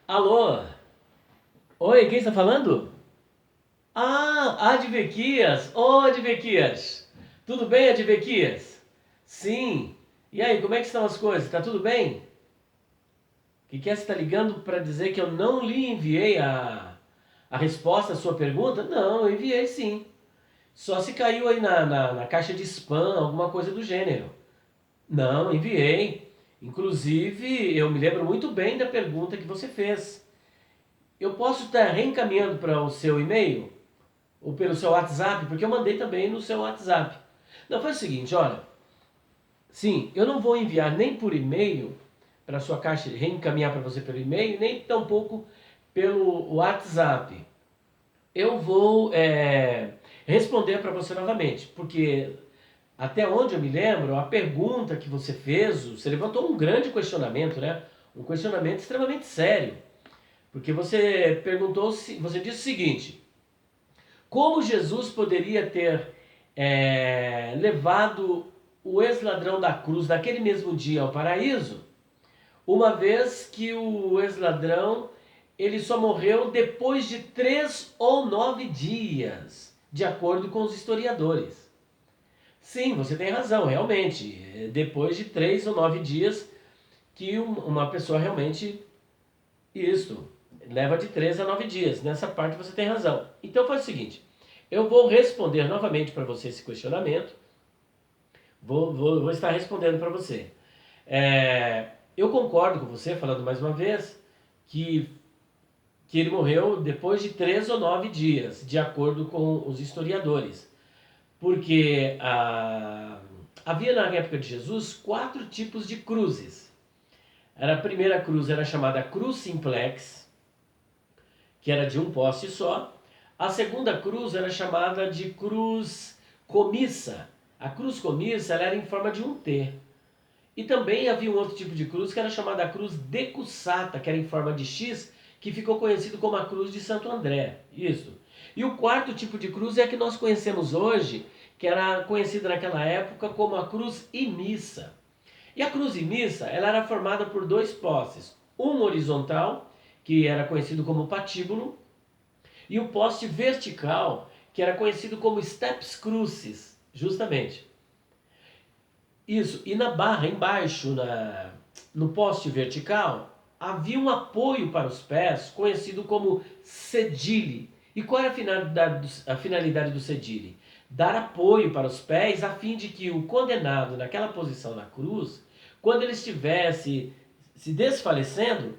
Alô? Oi, quem está falando? Ah, Advequias! Ô, Advequias! Tudo bem, Advequias? Sim. E aí, como é que estão as coisas? Tá tudo bem? Que você está ligando para dizer que eu não lhe enviei a resposta à sua pergunta? Não, eu enviei sim. Só se caiu aí na caixa de spam, alguma coisa do gênero. Não, enviei. Inclusive, eu me lembro muito bem da pergunta que você fez. Eu posso estar reencaminhando para o seu e-mail? Ou pelo seu WhatsApp, porque eu mandei também no seu WhatsApp. Não, faz o seguinte, olha, sim, eu não vou enviar nem por e-mail para a sua caixa, reencaminhar para você pelo e-mail, nem tampouco pelo WhatsApp. Eu vou responder para você novamente, porque até onde eu me lembro, a pergunta que você fez, você levantou um grande questionamento, né? Um questionamento extremamente sério, porque você perguntou, você disse o seguinte: como Jesus poderia ter levado o ex-ladrão da cruz naquele mesmo dia ao paraíso, uma vez que o ex-ladrão ele só morreu depois de 3 ou 9 dias, de acordo com os historiadores. Sim, você tem razão, realmente. Depois de 3 ou 9 dias que uma pessoa realmente isso leva de 3 a 9 dias. Nessa parte você tem razão. Então faz o seguinte: eu vou responder novamente para você esse questionamento. Vou estar respondendo para você. Eu concordo com você, falando mais uma vez, que, que ele morreu depois de 3 ou 9 dias, de acordo com os historiadores. Porque havia na época de Jesus 4 tipos de cruzes. A primeira cruz era chamada cruz simplex, que era de um poste só. A segunda cruz era chamada de cruz comissa. A cruz comissa ela era em forma de um T. E também havia um outro tipo de cruz que era chamada cruz decussata, que era em forma de X, que ficou conhecido como a cruz de Santo André. Isso. E o quarto tipo de cruz é a que nós conhecemos hoje, que era conhecida naquela época como a cruz imissa. E a cruz imissa, ela era formada por dois postes, um horizontal, que era conhecido como patíbulo, e o poste vertical, que era conhecido como steps crucis, justamente. Isso, e na barra embaixo, no poste vertical, havia um apoio para os pés, conhecido como cedile. E qual era a finalidade do cedile? Dar apoio para os pés a fim de que o condenado naquela posição na cruz, quando ele estivesse se desfalecendo,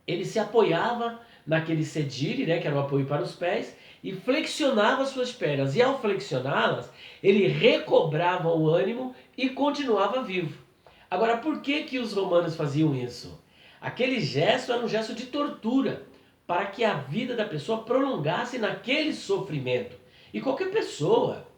ele se apoiava naquele cedilha, né, que era o apoio para os pés, e flexionava suas pernas. E ao flexioná-las, ele recobrava o ânimo e continuava vivo. Agora, por que que os romanos faziam isso? Aquele gesto era um gesto de tortura, para que a vida da pessoa prolongasse naquele sofrimento. E qualquer pessoa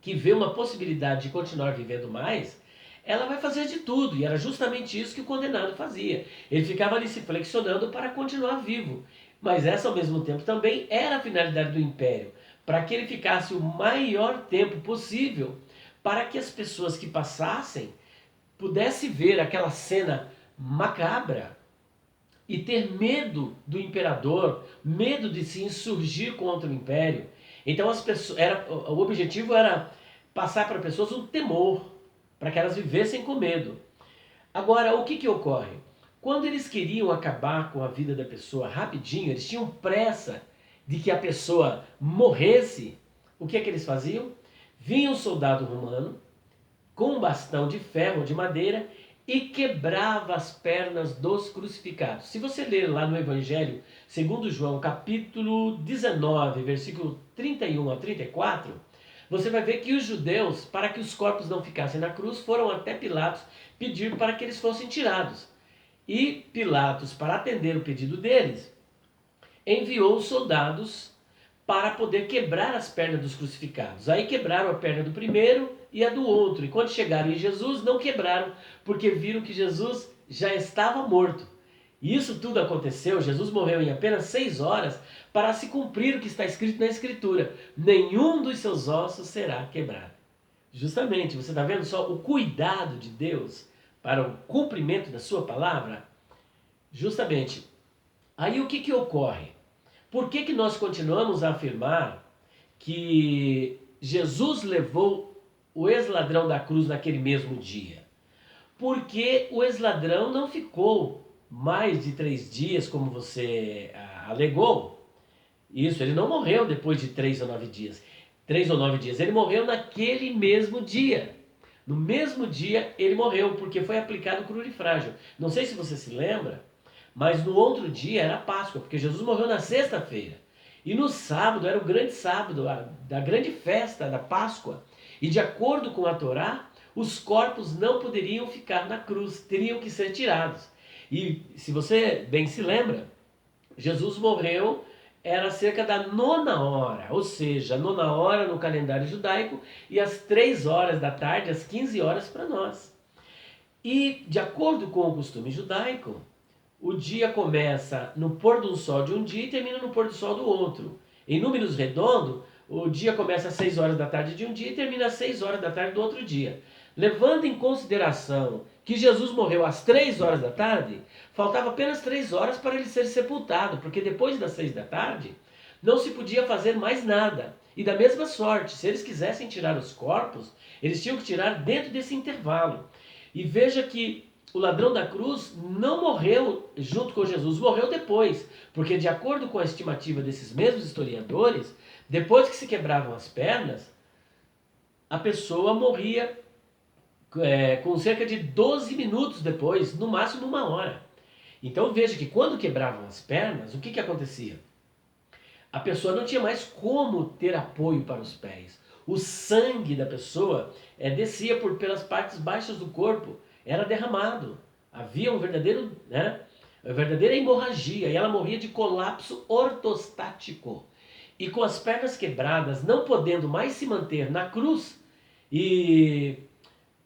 que vê uma possibilidade de continuar vivendo mais, ela vai fazer de tudo. E era justamente isso que o condenado fazia. Ele ficava ali se flexionando para continuar vivo. Mas essa, ao mesmo tempo, também era a finalidade do império, para que ele ficasse o maior tempo possível, para que as pessoas que passassem pudessem ver aquela cena macabra e ter medo do imperador, medo de se insurgir contra o império. Então as pessoas, o objetivo era passar para pessoas um temor, para que elas vivessem com medo. Agora, o que ocorre? Quando eles queriam acabar com a vida da pessoa rapidinho, eles tinham pressa de que a pessoa morresse, o que eles faziam? Vinha um soldado romano com um bastão de ferro ou de madeira e quebrava as pernas dos crucificados. Se você ler lá no Evangelho, segundo João, capítulo 19, versículo 31 a 34, você vai ver que os judeus, para que os corpos não ficassem na cruz, foram até Pilatos pedir para que eles fossem tirados. E Pilatos, para atender o pedido deles, enviou os soldados para poder quebrar as pernas dos crucificados. Aí quebraram a perna do primeiro e a do outro. E quando chegaram em Jesus, não quebraram, porque viram que Jesus já estava morto. E isso tudo aconteceu, Jesus morreu em apenas 6 horas, para se cumprir o que está escrito na Escritura: nenhum dos seus ossos será quebrado. Justamente, você está vendo só o cuidado de Deus para o cumprimento da sua palavra? Justamente, Aí o que que ocorre? Por que que nós continuamos a afirmar que Jesus levou o ex-ladrão da cruz naquele mesmo dia? Porque o ex-ladrão não ficou mais de 3 dias, como você alegou. Isso, ele não morreu depois de 3 ou 9 dias. 3 ou 9 dias, ele morreu naquele mesmo dia. No mesmo dia ele morreu, porque foi aplicado crurifrágio. Não sei se você se lembra, mas no outro dia era Páscoa, porque Jesus morreu na sexta-feira. E no sábado era o grande sábado, da grande festa da Páscoa. E de acordo com a Torá, os corpos não poderiam ficar na cruz, teriam que ser tirados. E se você bem se lembra, Jesus morreu, era cerca da 9ª hora, ou seja, 9ª hora no calendário judaico e às 3 horas da tarde, às 15 horas para nós. E de acordo com o costume judaico, o dia começa no pôr do sol de um dia e termina no pôr do sol do outro. Em números redondos, o dia começa às 6 horas da tarde de um dia e termina às 6 horas da tarde do outro dia. Levando em consideração que Jesus morreu às 3 horas da tarde, faltava apenas 3 horas para ele ser sepultado, porque depois das 6 da tarde não se podia fazer mais nada. E da mesma sorte, se eles quisessem tirar os corpos, eles tinham que tirar dentro desse intervalo. E veja que o ladrão da cruz não morreu junto com Jesus, morreu depois, porque de acordo com a estimativa desses mesmos historiadores, depois que se quebravam as pernas, a pessoa morria com cerca de 12 minutos depois, no máximo 1 hora. Então veja que quando quebravam as pernas, o que que acontecia? A pessoa não tinha mais como ter apoio para os pés. O sangue da pessoa descia pelas partes baixas do corpo, era derramado. Havia uma verdadeira hemorragia e ela morria de colapso ortostático. E com as pernas quebradas, não podendo mais se manter na cruz e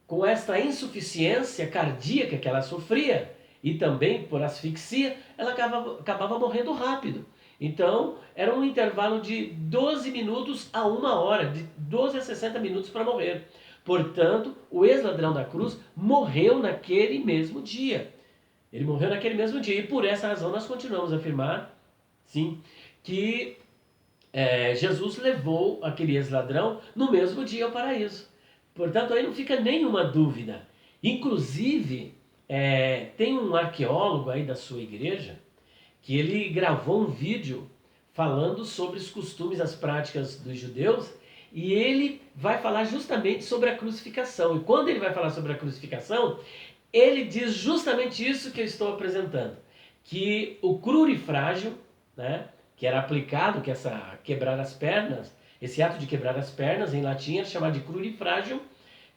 com esta insuficiência cardíaca que ela sofria e também por asfixia, ela acabava morrendo rápido. Então, era um intervalo de 12 minutos a 1 hora, de 12 a 60 minutos para morrer. Portanto, o ex-ladrão da cruz morreu naquele mesmo dia. Ele morreu naquele mesmo dia. E por essa razão nós continuamos a afirmar, sim, que Jesus levou aquele ex-ladrão no mesmo dia ao paraíso. Portanto, aí não fica nenhuma dúvida. Inclusive, tem um arqueólogo aí da sua igreja que ele gravou um vídeo falando sobre os costumes, as práticas dos judeus, e ele vai falar justamente sobre a crucificação. E quando ele vai falar sobre a crucificação, ele diz justamente isso que eu estou apresentando, que o crurifrágio, né, que era aplicado, que quebrar as pernas, esse ato de quebrar as pernas, em latim é chamado de crurifrágio,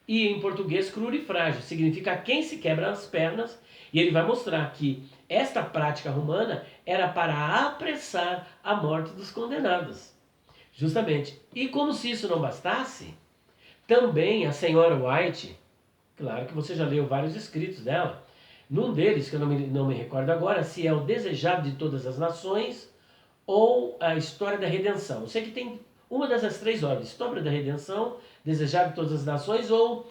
e em português crurifrágio, significa quem se quebra as pernas, e ele vai mostrar que esta prática romana era para apressar a morte dos condenados. Justamente. E como se isso não bastasse, também a senhora White, claro que você já leu vários escritos dela, num deles, que eu não me recordo agora, se é o Desejado de Todas as Nações ou a História da Redenção. Eu sei que tem uma dessas 3 ordens, História da Redenção, Desejado de Todas as Nações ou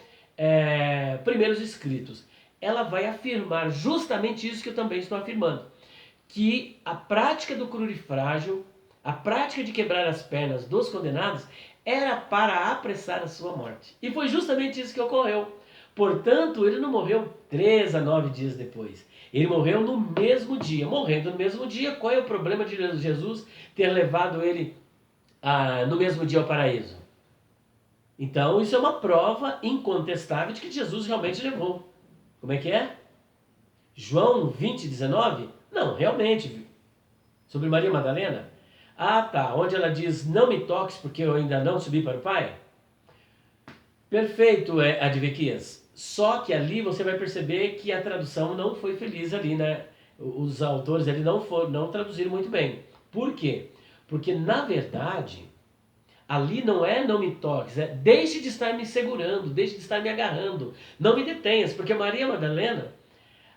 Primeiros Escritos. Ela vai afirmar justamente isso que eu também estou afirmando, que a prática do crurifrágio, a prática de quebrar as pernas dos condenados, era para apressar a sua morte. E foi justamente isso que ocorreu. Portanto, ele não morreu 3 a 9 dias depois. Ele morreu no mesmo dia. Morrendo no mesmo dia, qual é o problema de Jesus ter levado ele no mesmo dia ao paraíso? Então, isso é uma prova incontestável de que Jesus realmente levou. Como é que é? João 20, 19? Não, realmente. Sobre Maria Madalena? Ah, tá. Onde ela diz, não me toques porque eu ainda não subi para o Pai? Perfeito, Advequias. Só que ali você vai perceber que a tradução não foi feliz ali, né? Os autores ali não traduziram muito bem. Por quê? Porque, na verdade, ali não me toques, deixe de estar me segurando, deixe de estar me agarrando, não me detenhas, porque Maria Madalena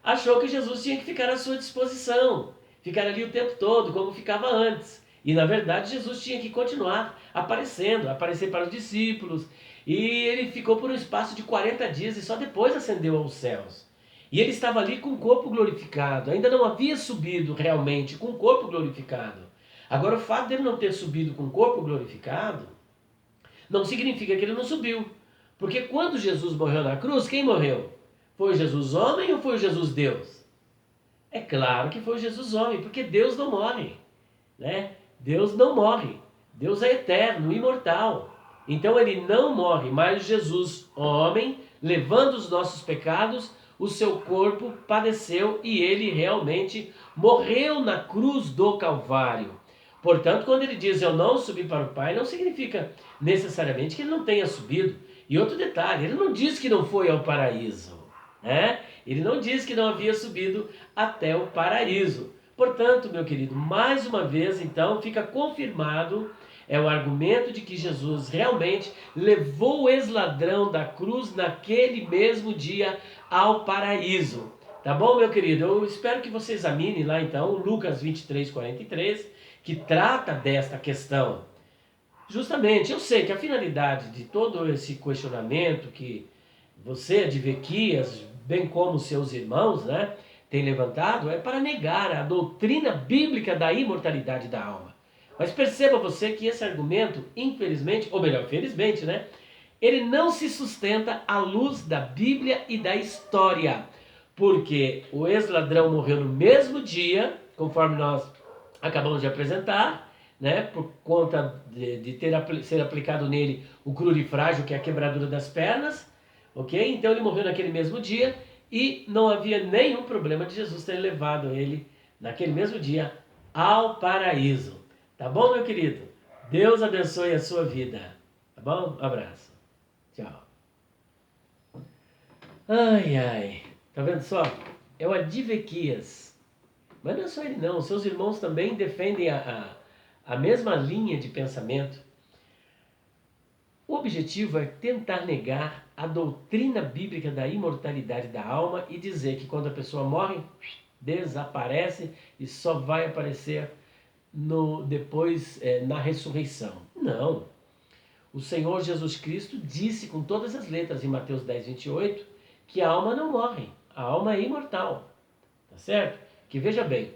achou que Jesus tinha que ficar à sua disposição, ficar ali o tempo todo, como ficava antes. E na verdade Jesus tinha que continuar aparecer para os discípulos. E ele ficou por um espaço de 40 dias e só depois ascendeu aos céus. E ele estava ali com o corpo glorificado, ainda não havia subido realmente com o corpo glorificado. Agora, o fato dele não ter subido com o corpo glorificado não significa que ele não subiu. Porque quando Jesus morreu na cruz, quem morreu? Foi Jesus homem ou foi Jesus Deus? É claro que foi Jesus homem, porque Deus não morre, né? Deus não morre. Deus é eterno, imortal. Então ele não morre, mas Jesus, homem, levando os nossos pecados, o seu corpo padeceu e ele realmente morreu na cruz do Calvário. Portanto, quando ele diz eu não subi para o Pai, não significa necessariamente que ele não tenha subido. E outro detalhe, ele não diz que não foi ao paraíso, né? Ele não diz que não havia subido até o paraíso. Portanto, meu querido, mais uma vez, então, fica confirmado o argumento de que Jesus realmente levou o ex-ladrão da cruz naquele mesmo dia ao paraíso. Tá bom, meu querido? Eu espero que você examine lá, então, Lucas 23, 43, que trata desta questão. Justamente, eu sei que a finalidade de todo esse questionamento que você, de Vequias, bem como seus irmãos, né, tem levantado, é para negar a doutrina bíblica da imortalidade da alma. Mas perceba você que esse argumento, infelizmente, ou melhor, felizmente, né, ele não se sustenta à luz da Bíblia e da história. Porque o ex-ladrão morreu no mesmo dia, conforme nós acabamos de apresentar, né, por conta de ser aplicado nele o crurifrágio, que é a quebradura das pernas, ok? Então ele morreu naquele mesmo dia e não havia nenhum problema de Jesus ter levado ele naquele mesmo dia ao paraíso. Tá bom, meu querido? Deus abençoe a sua vida. Tá bom? Um abraço. Tchau. Ai, ai. Tá vendo só? É o Adivequias. Mas não é só ele não. Seus irmãos também defendem a mesma linha de pensamento. O objetivo é tentar negar a doutrina bíblica da imortalidade da alma e dizer que quando a pessoa morre, desaparece e só vai aparecer depois na ressurreição. Não. O Senhor Jesus Cristo disse com todas as letras em Mateus 10, 28, que a alma não morre, a alma é imortal. Tá certo? Que veja bem,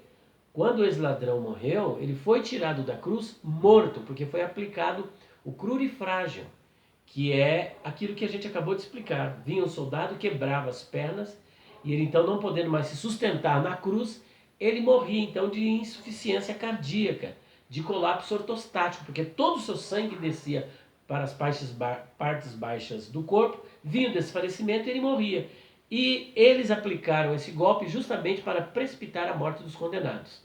quando o ex-ladrão morreu, ele foi tirado da cruz morto, porque foi aplicado o crurifrágio, que é aquilo que a gente acabou de explicar. Vinha um soldado, quebrava as pernas, e ele então não podendo mais se sustentar na cruz, ele morria então de insuficiência cardíaca, de colapso ortostático, porque todo o seu sangue descia para as partes baixas do corpo, vinha o desfalecimento e ele morria. E eles aplicaram esse golpe justamente para precipitar a morte dos condenados.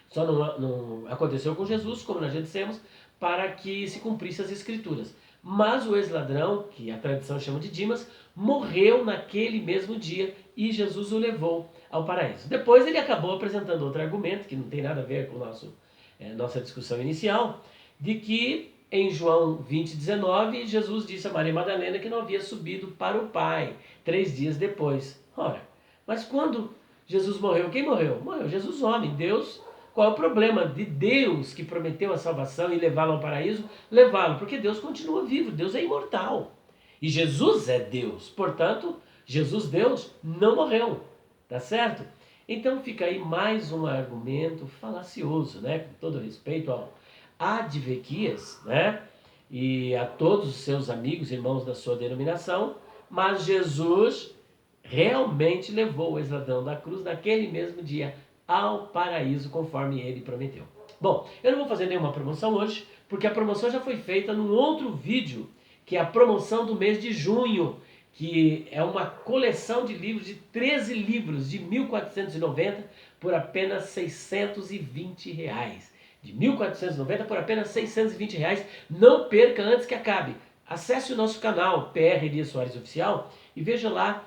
Só não aconteceu com Jesus, como nós já dissemos, para que se cumprisse as escrituras. Mas o ex-ladrão, que a tradição chama de Dimas, morreu naquele mesmo dia e Jesus o levou ao paraíso. Depois ele acabou apresentando outro argumento, que não tem nada a ver com nossa discussão inicial, de que em João 20, 19, Jesus disse a Maria Madalena que não havia subido para o Pai 3 dias depois. Ora, mas quando Jesus morreu, quem morreu? Morreu Jesus homem, Deus. Qual é o problema de Deus que prometeu a salvação e levá-lo ao paraíso? Levá-lo, porque Deus continua vivo, Deus é imortal. E Jesus é Deus, portanto, Jesus Deus não morreu, tá certo? Então fica aí mais um argumento falacioso, né? Com todo respeito ao Advequias, né? E a todos os seus amigos, irmãos da sua denominação, mas Jesus realmente levou o ex-ladrão da cruz naquele mesmo dia ao paraíso, conforme ele prometeu. Bom, eu não vou fazer nenhuma promoção hoje, porque a promoção já foi feita num outro vídeo, que é a promoção do mês de junho, que é uma coleção de livros, de 13 livros, de 1.490 por apenas R$620. De 1.490 por apenas R$620. Não perca antes que acabe. Acesse o nosso canal, PR Elias Soares Oficial, e veja lá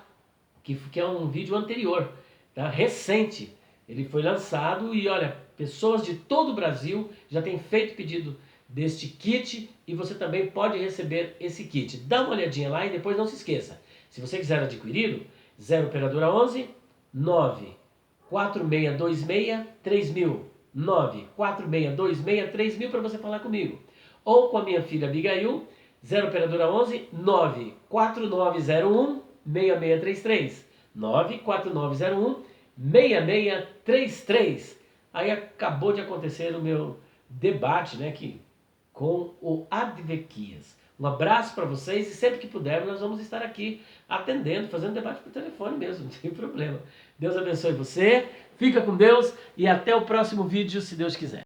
que é um vídeo anterior, tá? Recente. Ele foi lançado e olha, pessoas de todo o Brasil já têm feito pedido deste kit e você também pode receber esse kit. Dá uma olhadinha lá e depois não se esqueça. Se você quiser adquiri-lo, 0 operadora 11 9 4626 3000 9 4626 3000 para você falar comigo. Ou com a minha filha Abigail, 0 operadora 11 9 4901 6633 94901-6633. Aí acabou de acontecer o meu debate, né, com o Advoquias. Um abraço para vocês e sempre que pudermos nós vamos estar aqui atendendo, fazendo debate por telefone mesmo, não tem problema. Deus abençoe você, fica com Deus e até o próximo vídeo, se Deus quiser.